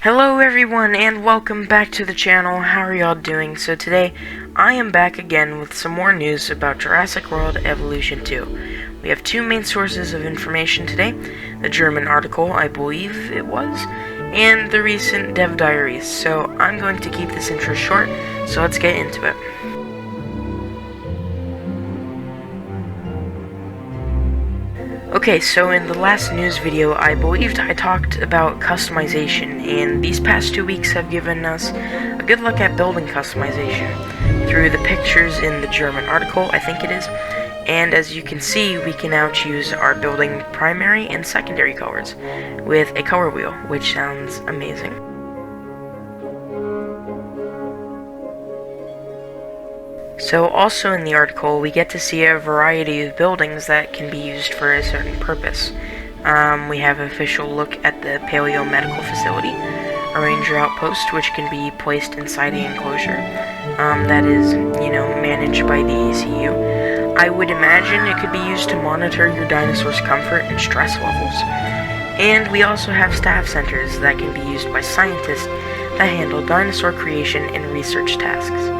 Hello everyone and welcome back to the channel. How are y'all doing? So today I am back again with some more news about Jurassic World Evolution 2. We have two main sources of information today, the German article, I believe it was, and the recent dev diaries. So I'm going to keep this intro short, so let's get into it. Okay, so in the last news video, I believed I talked about customization, and these past 2 weeks have given us a good look at building customization through the pictures in the German article, I think it is, and as you can see, we can now choose our building primary and secondary colors with a color wheel, which sounds amazing. So also in the article, we get to see a variety of buildings that can be used for a certain purpose. We have an official look at the Paleo Medical Facility, a ranger outpost which can be placed inside the enclosure that is, managed by the ACU. I would imagine it could be used to monitor your dinosaur's comfort and stress levels. And we also have staff centers that can be used by scientists that handle dinosaur creation and research tasks.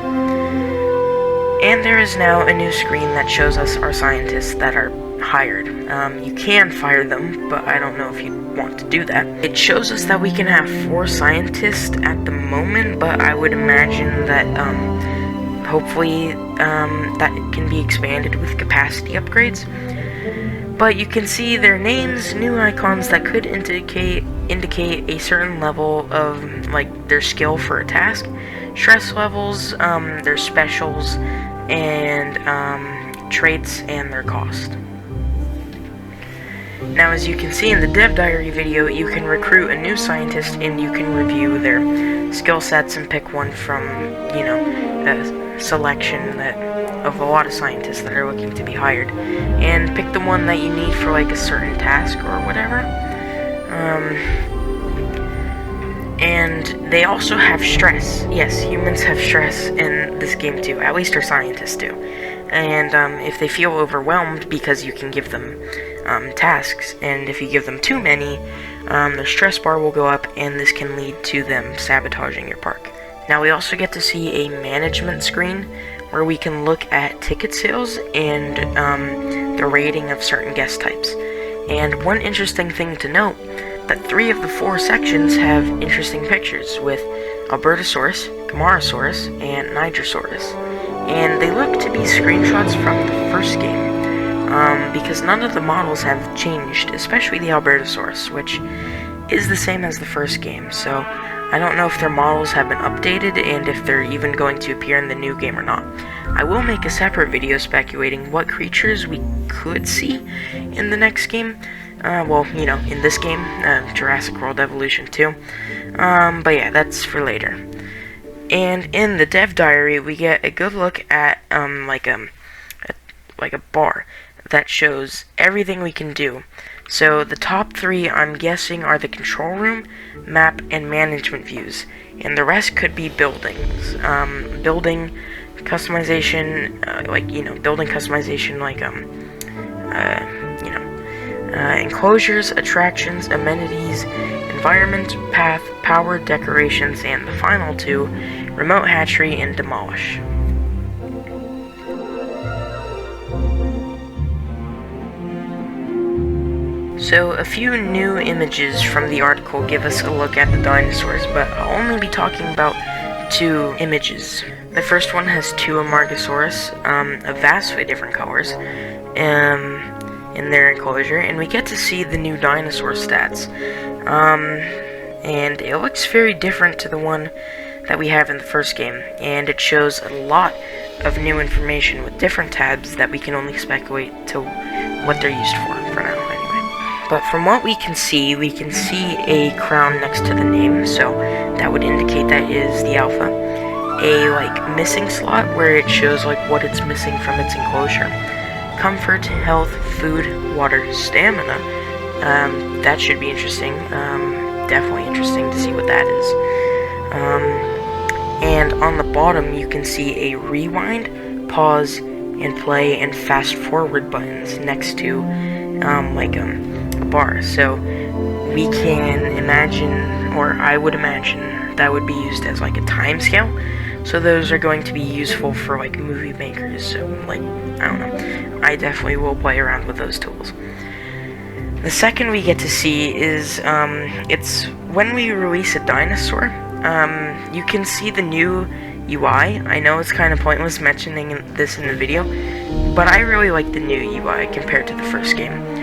And there is now a new screen that shows us our scientists that are hired. You can fire them, but I don't know if you want to do that. It shows us that we can have 4 scientists at the moment, but I would imagine that hopefully that can be expanded with capacity upgrades. But you can see their names, new icons that could indicate a certain level of their skill for a task, stress levels, their specials, and traits and their cost. Now, as you can see in the dev diary video, you can recruit a new scientist and you can review their skill sets and pick one from, a selection of a lot of scientists that are looking to be hired, and pick the one that you need for a certain task or whatever. And they also have stress. Yes, humans have stress in this game too, at least our scientists do. And if they feel overwhelmed, because you can give them tasks, and if you give them too many, their stress bar will go up, and this can lead to them sabotaging your park. Now we also get to see a management screen where we can look at ticket sales and the rating of certain guest types. And one interesting thing to note, that 3 of the 4 sections have interesting pictures with Albertosaurus, Camarasaurus, and Nigersaurus. And they look to be screenshots from the first game, because none of the models have changed, especially the Albertosaurus, which is the same as the first game. So I don't know if their models have been updated and if they're even going to appear in the new game or not. I will make a separate video speculating what creatures we could see in the next game. In this game, Jurassic World Evolution 2. But yeah, that's for later. And in the dev diary, we get a good look at a bar that shows everything we can do. So the top 3, I'm guessing, are the control room, map, and management views, and the rest could be buildings. Building customization, building customization, enclosures, attractions, amenities, environment, path, power, decorations, and the final 2, remote hatchery and demolish. So a few new images from the article give us a look at the dinosaurs, but I'll only be talking about 2 images. The first one has 2 Amargasaurus, of vastly different colors, in their enclosure, and we get to see the new dinosaur stats. And it looks very different to the one that we have in the first game, and it shows a lot of new information with different tabs that we can only speculate to what they're used for now, anyway. But from what we can see a crown next to the name, so that would indicate that is the alpha. A missing slot where it shows what it's missing from its enclosure. Comfort, health, food, water, stamina. That should be interesting. Definitely interesting to see what that is. And on the bottom, you can see a rewind, pause, and play and fast forward buttons next to a bar. So we can imagine, or I would imagine, that would be used as like a time scale. So those are going to be useful for like movie makers. So like, I don't know, I definitely will play around with those tools. The second we get to see is it's when we release a dinosaur. You can see the new UI. I know it's kind of pointless mentioning this in the video, but I really like the new UI compared to the first game.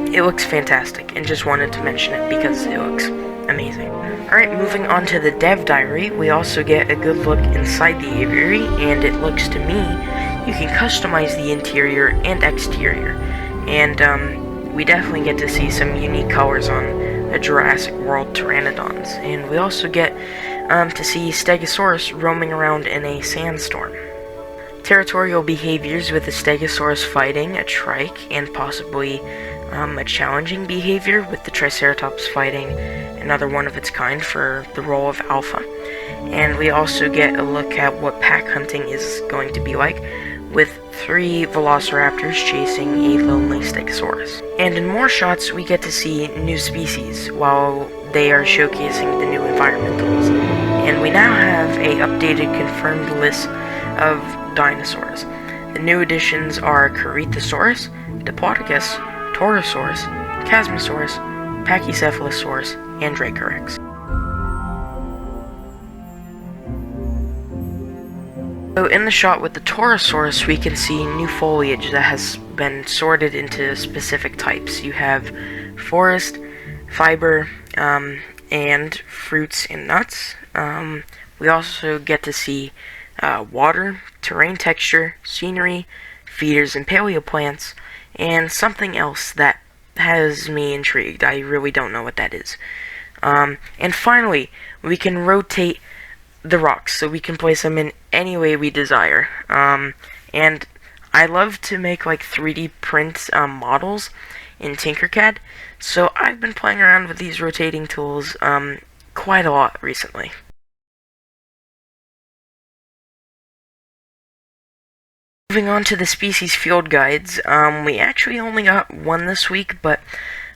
It looks fantastic, and just wanted to mention it because it looks amazing. Alright, moving on to the dev diary, we also get a good look inside the aviary, and it looks to me you can customize the interior and exterior, and we definitely get to see some unique colors on the Jurassic World pteranodons, and we also get to see Stegosaurus roaming around in a sandstorm. Territorial behaviors with the Stegosaurus fighting a trike, and possibly a challenging behavior with the Triceratops fighting another one of its kind for the role of alpha. And we also get a look at what pack hunting is going to be like, with 3 velociraptors chasing a lonely Stegosaurus. And in more shots, we get to see new species while they are showcasing the new environmentals. And we now have a updated confirmed list of dinosaurs. The new additions are Corythosaurus, Diplodocus, Torosaurus, Chasmosaurus, Pachycephalosaurus, and Dracorex. So in the shot with the Torosaurus, we can see new foliage that has been sorted into specific types. You have forest, fiber, and fruits and nuts. We also get to see water, terrain texture, scenery, feeders and paleoplants, and something else that has me intrigued. I really don't know what that is. And finally, we can rotate the rocks, so we can place them in any way we desire. And I love to make like 3D print models in Tinkercad, so I've been playing around with these rotating tools quite a lot recently. Moving on to the species field guides, we actually only got one this week, but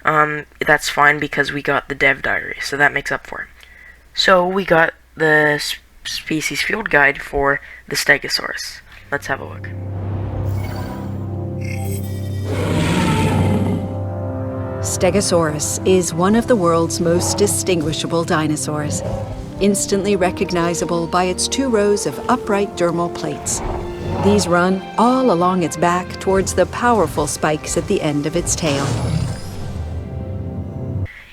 that's fine because we got the dev diary, so that makes up for it. So we got the species field guide for the Stegosaurus. Let's have a look. Stegosaurus is one of the world's most distinguishable dinosaurs, instantly recognizable by its 2 rows of upright dermal plates. These run all along its back towards the powerful spikes at the end of its tail.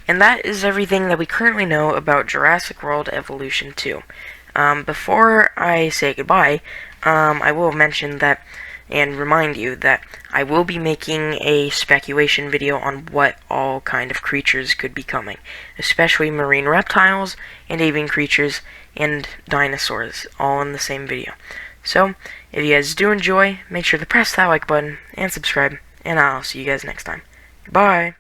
And that is everything that we currently know about Jurassic World Evolution 2. Before I say goodbye, I will mention that and remind you that I will be making a speculation video on what all kind of creatures could be coming, especially marine reptiles and avian creatures and dinosaurs, all in the same video. So, if you guys do enjoy, make sure to press that like button and subscribe, and I'll see you guys next time. Bye!